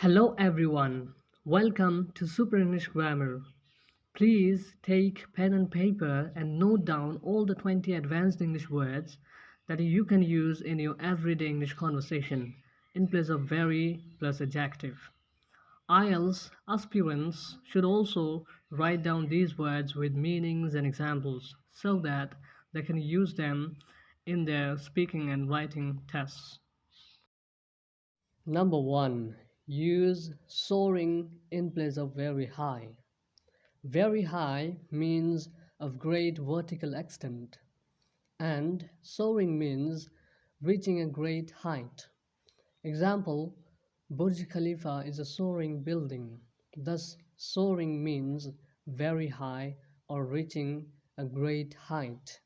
Hello everyone, welcome to Super English Grammar. Please take pen and paper and note down all the 20 advanced English words that you can use in your everyday English conversation in place of very plus adjective. IELTS aspirants should also write down these words with meanings and examples so that they can use them in their speaking and writing tests. Number 1. Use soaring in place of very high. Very high means of great vertical extent, and soaring means reaching a great height. Example, Burj Khalifa is a soaring building. Thus, soaring means very high or reaching a great height.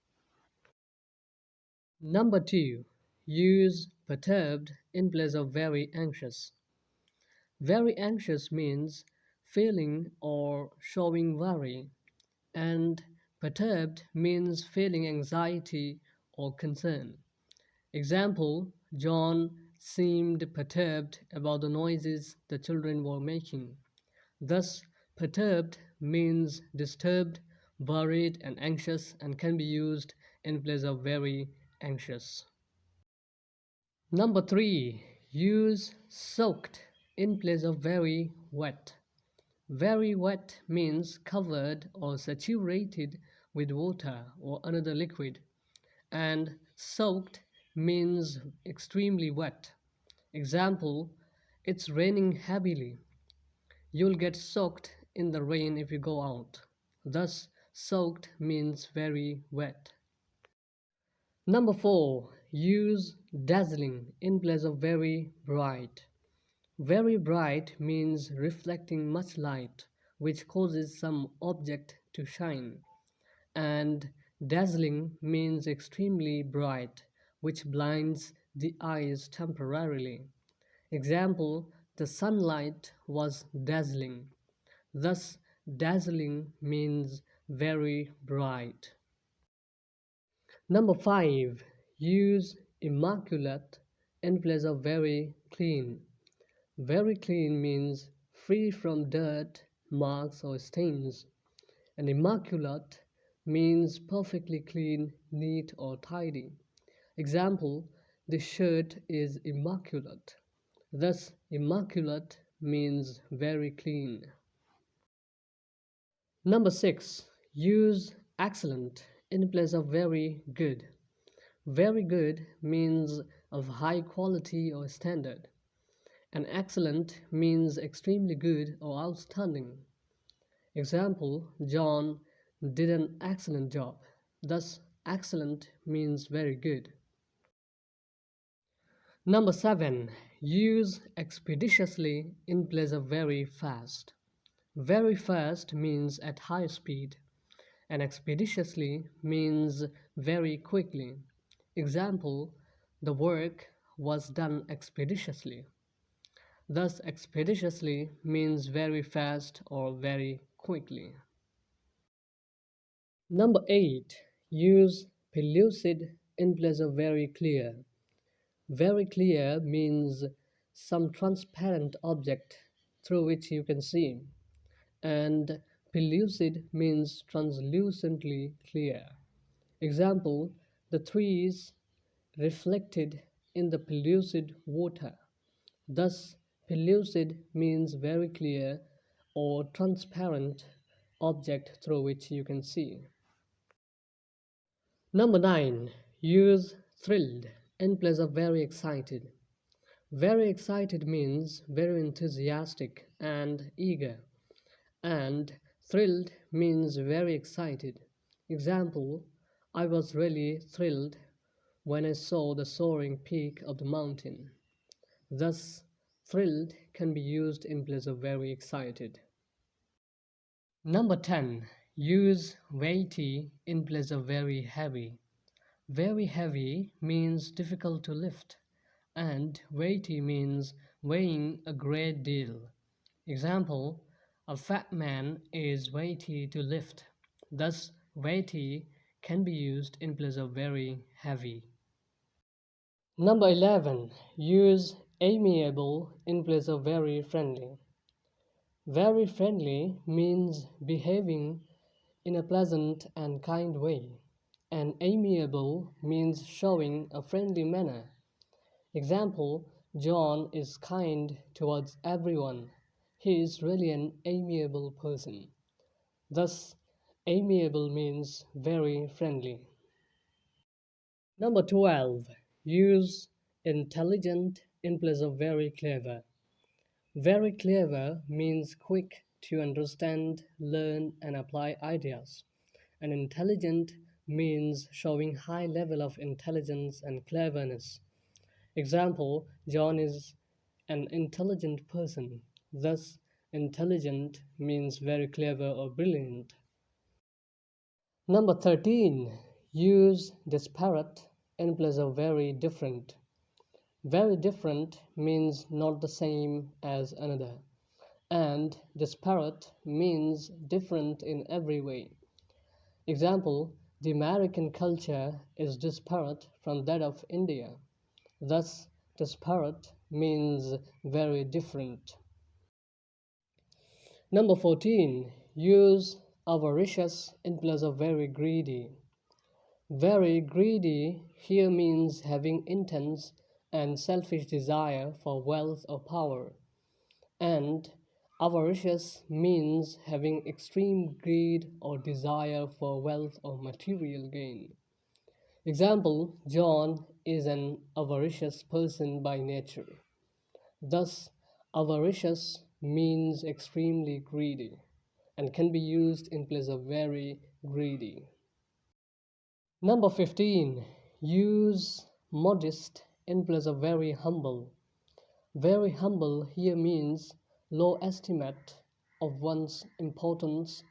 Number 2. Use perturbed in place of very anxious. Very anxious means feeling or showing worry, and perturbed means feeling anxiety or concern. Example, John seemed perturbed about the noises the children were making. Thus, perturbed means disturbed, worried, and anxious and can be used in place of very anxious. Number 3. Use soaked in place of very wet. Very wet means covered or saturated with water or another liquid, and soaked means extremely wet. Example, it's raining heavily. You'll get soaked in the rain if you go out. Thus, soaked means very wet. Number 4. Use dazzling in place of very bright. Very bright means reflecting much light, which causes some object to shine. And dazzling means extremely bright, which blinds the eyes temporarily. Example, the sunlight was dazzling. Thus, dazzling means very bright. Number 5. Use immaculate in place of very clean. Very clean means free from dirt, marks or stains. And immaculate means perfectly clean, neat or tidy. Example, the shirt is immaculate. Thus, immaculate means very clean. Number 6. Use excellent in place of very good. Very good means of high quality or standard, and excellent means extremely good or outstanding. Example, John did an excellent job. Thus, excellent means very good. Number 7. Use expeditiously in place of very fast. Very fast means at high speed, and expeditiously means very quickly. Example, the work was done expeditiously. Thus, expeditiously means very fast or very quickly. Number 8. Use pellucid in place of very clear. Very clear means some transparent object through which you can see, and pellucid means translucently clear. Example, the trees reflected in the pellucid water. Thus, pellucid means very clear or transparent object through which you can see. Number 9. Use thrilled in place of very excited. Very excited means very enthusiastic and eager, and thrilled means very excited. Example, I was really thrilled when I saw the soaring peak of the mountain. Thus, thrilled can be used in place of very excited. Number 10. Use weighty in place of very heavy. Very heavy means difficult to lift, and weighty means weighing a great deal. Example, a fat man is weighty to lift. Thus, weighty can be used in place of very heavy. Number 11. Use amiable in place of very friendly. Very friendly means behaving in a pleasant and kind way, and amiable means showing a friendly manner. Example, John is kind towards everyone. He is really an amiable person. Thus, amiable means very friendly. Number 12. Use intelligent in place of very clever. Very clever means quick to understand, learn, and apply ideas. And intelligent means showing high level of intelligence and cleverness. Example, John is an intelligent person. Thus, intelligent means very clever or brilliant. Number 13. Use disparate in place of very different. Very different means not the same as another, and disparate means different in every way. Example, the American culture is disparate from that of India. Thus, disparate means very different. Number 14. Use avaricious in place of very greedy. Very greedy here means having intense and selfish desire for wealth or power, and avaricious means having extreme greed or desire for wealth or material gain. Example, John is an avaricious person by nature. Thus, avaricious means extremely greedy and can be used in place of very greedy. Number 15. Use modest in place of very humble. Very humble here means low estimate of one's importance,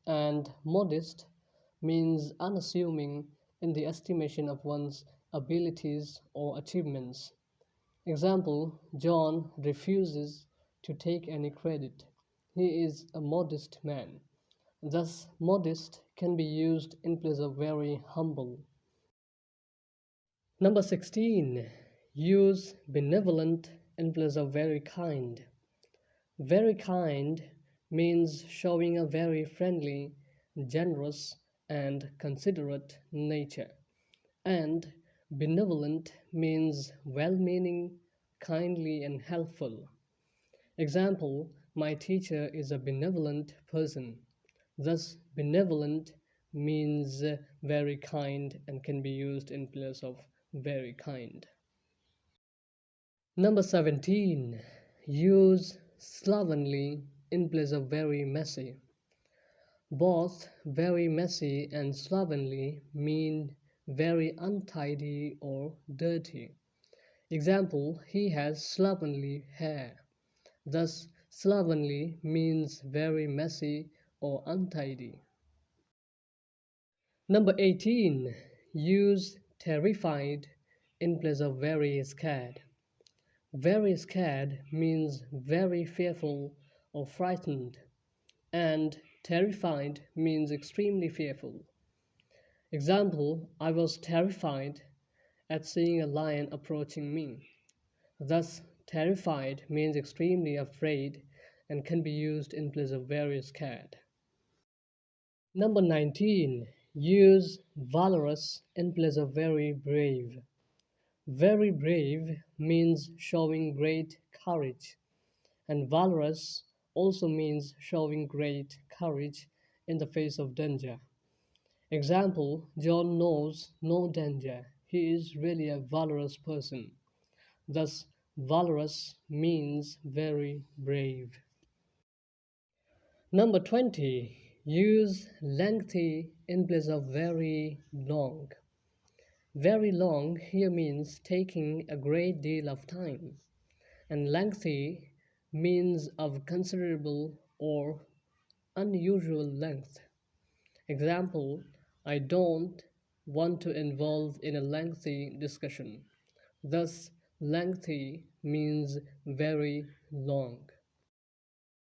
and modest means unassuming in the estimation of one's abilities or achievements. Example, John refuses to take any credit. He is a modest man. Thus, modest can be used in place of very humble. Number 16. Use benevolent in place of very kind. Very kind means showing a very friendly, generous, and considerate nature. And benevolent means well-meaning, kindly, and helpful. Example, my teacher is a benevolent person. Thus, benevolent means very kind and can be used in place of very kind. Number 17. Use slovenly in place of very messy. Both very messy and slovenly mean very untidy or dirty. Example, he has slovenly hair. Thus, slovenly means very messy or untidy. Number 18. Use terrified in place of very scared. Very scared means very fearful or frightened, and terrified means extremely fearful. Example, I was terrified at seeing a lion approaching me. Thus, terrified means extremely afraid and can be used in place of very scared. Number 19. Use valorous in place of very brave. Very brave means showing great courage, and valorous also means showing great courage in the face of danger. Example, John knows no danger. He is really a valorous person. Thus, valorous means very brave. Number 20. Use lengthy in place of very long. Very long here means taking a great deal of time, and lengthy means of considerable or unusual length. Example, I don't want to involve in a lengthy discussion. Thus, lengthy means very long.